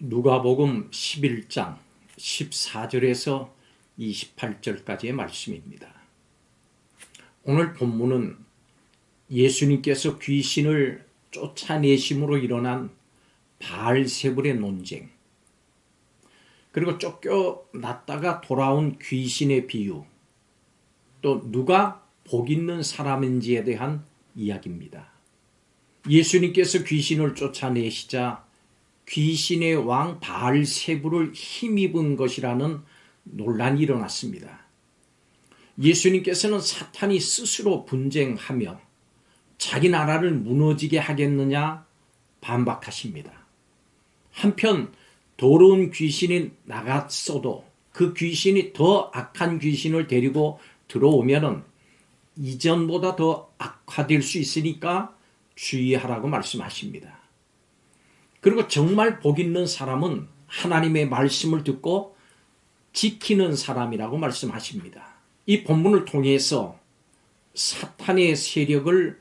누가복음 11장 14절에서 28절까지의 말씀입니다. 오늘 본문은 예수님께서 귀신을 쫓아내심으로 일어난 바알세불의 논쟁, 그리고 쫓겨났다가 돌아온 귀신의 비유, 또 누가 복 있는 사람인지에 대한 이야기입니다. 예수님께서 귀신을 쫓아내시자 귀신의 왕 바알세불을 힘입은 것이라는 논란이 일어났습니다. 예수님께서는 사탄이 스스로 분쟁하며 자기 나라를 무너지게 하겠느냐 반박하십니다. 한편 더러운 귀신이 나갔어도 그 귀신이 더 악한 귀신을 데리고 들어오면 이전보다 더 악화될 수 있으니까 주의하라고 말씀하십니다. 그리고 정말 복 있는 사람은 하나님의 말씀을 듣고 지키는 사람이라고 말씀하십니다. 이 본문을 통해서 사탄의 세력을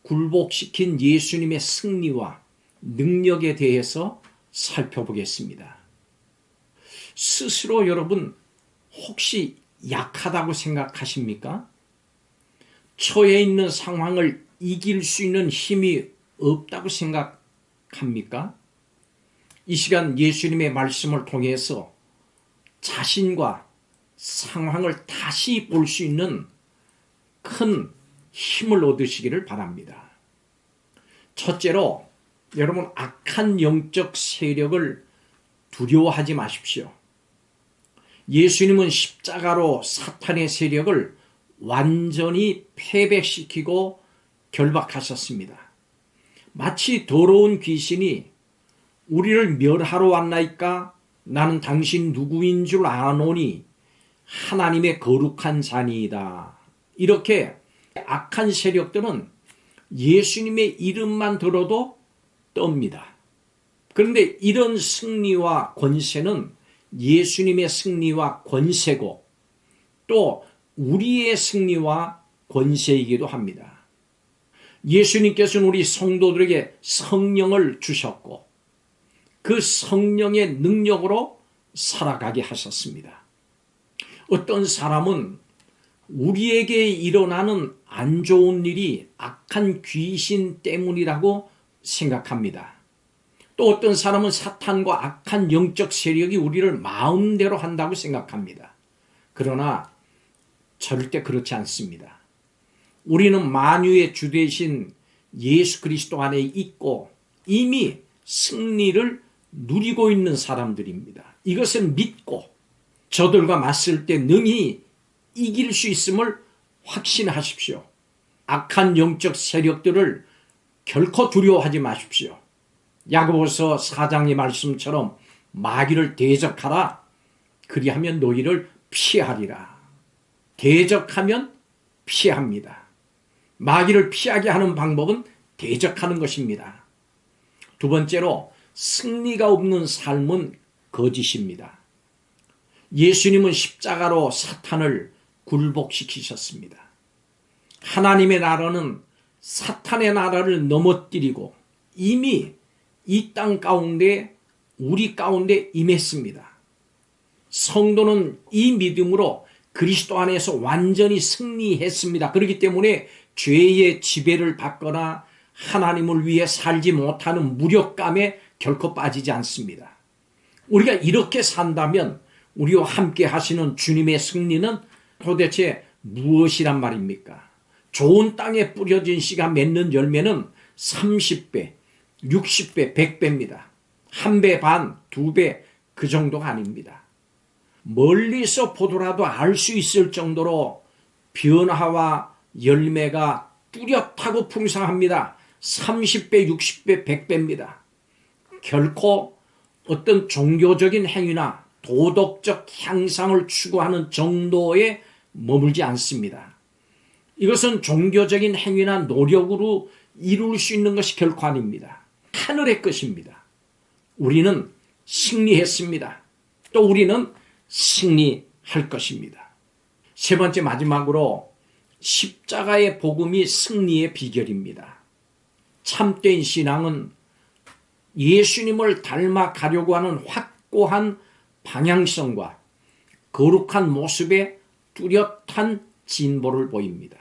굴복시킨 예수님의 승리와 능력에 대해서 살펴보겠습니다. 스스로 여러분 혹시 약하다고 생각하십니까? 처해 있는 상황을 이길 수 있는 힘이 없다고 생각합니까? 이 시간 예수님의 말씀을 통해서 자신과 상황을 다시 볼 수 있는 큰 힘을 얻으시기를 바랍니다. 첫째로 여러분 악한 영적 세력을 두려워하지 마십시오. 예수님은 십자가로 사탄의 세력을 완전히 패배시키고 결박하셨습니다. 마치 더러운 귀신이 우리를 멸하러 왔나이까? 나는 당신 누구인 줄 아노니 하나님의 거룩한 자니이다. 이렇게 악한 세력들은 예수님의 이름만 들어도 떱니다. 그런데 이런 승리와 권세는 예수님의 승리와 권세고 또 우리의 승리와 권세이기도 합니다. 예수님께서는 우리 성도들에게 성령을 주셨고 그 성령의 능력으로 살아가게 하셨습니다. 어떤 사람은 우리에게 일어나는 안 좋은 일이 악한 귀신 때문이라고 생각합니다. 또 어떤 사람은 사탄과 악한 영적 세력이 우리를 마음대로 한다고 생각합니다. 그러나 절대 그렇지 않습니다. 우리는 만유의 주 되신 예수 그리스도 안에 있고 이미 승리를 누리고 있는 사람들입니다. 이것을 믿고 저들과 맞설 때 능히 이길 수 있음을 확신하십시오. 악한 영적 세력들을 결코 두려워하지 마십시오. 야고보서 4장의 말씀처럼 마귀를 대적하라. 그리하면 너희를 피하리라. 대적하면 피합니다. 마귀를 피하게 하는 방법은 대적하는 것입니다. 두 번째로 승리가 없는 삶은 거짓입니다. 예수님은 십자가로 사탄을 굴복시키셨습니다. 하나님의 나라는 사탄의 나라를 넘어뜨리고 이미 이 땅 가운데 우리 가운데 임했습니다. 성도는 이 믿음으로 그리스도 안에서 완전히 승리했습니다. 그렇기 때문에 죄의 지배를 받거나 하나님을 위해 살지 못하는 무력감에 결코 빠지지 않습니다. 우리가 이렇게 산다면 우리와 함께 하시는 주님의 승리는 도대체 무엇이란 말입니까? 좋은 땅에 뿌려진 씨가 맺는 열매는 30배, 60배, 100배입니다. 1배 반, 2배 그 정도가 아닙니다. 멀리서 보더라도 알 수 있을 정도로 변화와 열매가 뚜렷하고 풍성합니다. 30배, 60배, 100배입니다. 결코 어떤 종교적인 행위나 도덕적 향상을 추구하는 정도에 머물지 않습니다. 이것은 종교적인 행위나 노력으로 이룰 수 있는 것이 결코 아닙니다. 하늘의 것입니다. 우리는 승리했습니다. 또 우리는 승리할 것입니다. 세 번째 마지막으로 십자가의 복음이 승리의 비결입니다. 참된 신앙은 예수님을 닮아가려고 하는 확고한 방향성과 거룩한 모습에 뚜렷한 진보를 보입니다.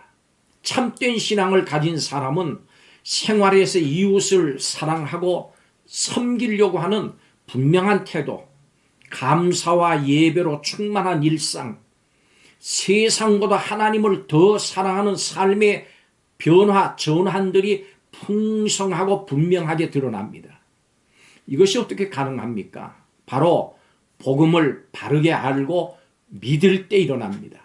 참된 신앙을 가진 사람은 생활에서 이웃을 사랑하고 섬기려고 하는 분명한 태도, 감사와 예배로 충만한 일상, 세상보다 하나님을 더 사랑하는 삶의 변화, 전환들이 풍성하고 분명하게 드러납니다. 이것이 어떻게 가능합니까? 바로 복음을 바르게 알고 믿을 때 일어납니다.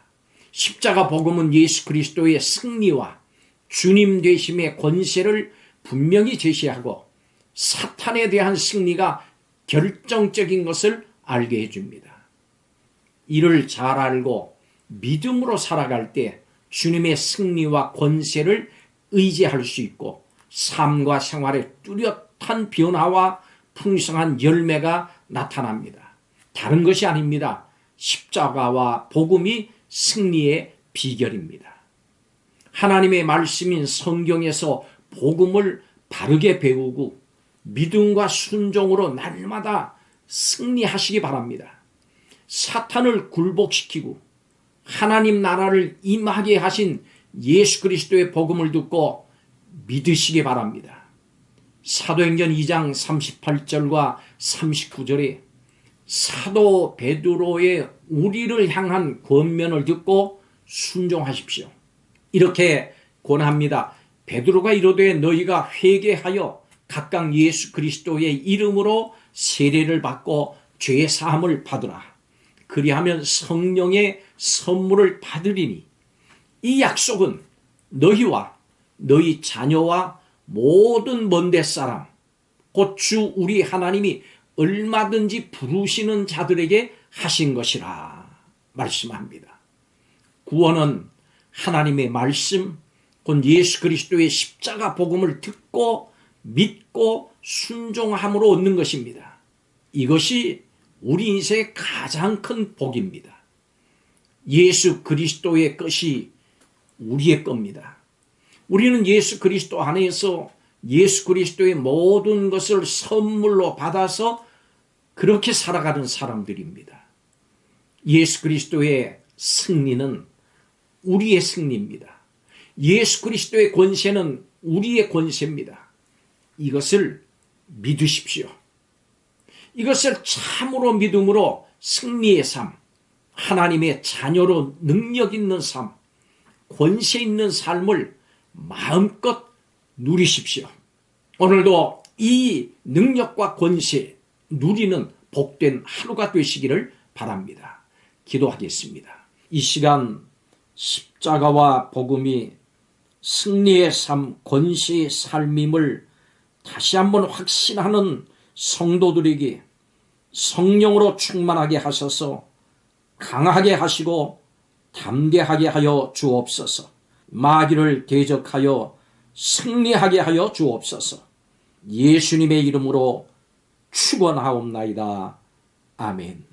십자가 복음은 예수 그리스도의 승리와 주님 되심의 권세를 분명히 제시하고 사탄에 대한 승리가 결정적인 것을 알게 해줍니다. 이를 잘 알고 믿음으로 살아갈 때 주님의 승리와 권세를 의지할 수 있고 삶과 생활에 뚜렷한 변화와 풍성한 열매가 나타납니다. 다른 것이 아닙니다. 십자가와 복음이 승리의 비결입니다. 하나님의 말씀인 성경에서 복음을 바르게 배우고 믿음과 순종으로 날마다 승리하시기 바랍니다. 사탄을 굴복시키고 하나님 나라를 임하게 하신 예수 그리스도의 복음을 듣고 믿으시기 바랍니다. 사도행전 2장 38절과 39절에 사도 베드로의 우리를 향한 권면을 듣고 순종하십시오. 이렇게 권합니다. 베드로가 이르되 너희가 회개하여 각각 예수 그리스도의 이름으로 세례를 받고 죄 사함을 받으라. 그리하면 성령의 선물을 받으리니 이 약속은 너희와 너희 자녀와 모든 먼데 사람 곧 주 우리 하나님이 얼마든지 부르시는 자들에게 하신 것이라 말씀합니다. 구원은 하나님의 말씀 곧 예수 그리스도의 십자가 복음을 듣고 믿고 순종함으로 얻는 것입니다. 이것이 우리 인생의 가장 큰 복입니다. 예수 그리스도의 것이 우리의 겁니다. 우리는 예수 그리스도 안에서 예수 그리스도의 모든 것을 선물로 받아서 그렇게 살아가는 사람들입니다. 예수 그리스도의 승리는 우리의 승리입니다. 예수 그리스도의 권세는 우리의 권세입니다. 이것을 믿으십시오. 이것을 참으로 믿음으로 승리의 삶, 하나님의 자녀로 능력 있는 삶, 권세 있는 삶을 마음껏 누리십시오. 오늘도 이 능력과 권세 누리는 복된 하루가 되시기를 바랍니다. 기도하겠습니다. 이 시간 십자가와 복음이 승리의 삶, 권세의 삶임을 다시 한번 확신하는 성도들에게 성령으로 충만하게 하셔서 강하게 하시고 담대하게 하여 주옵소서. 마귀를 대적하여 승리하게 하여 주옵소서. 예수님의 이름으로 축원하옵나이다. 아멘.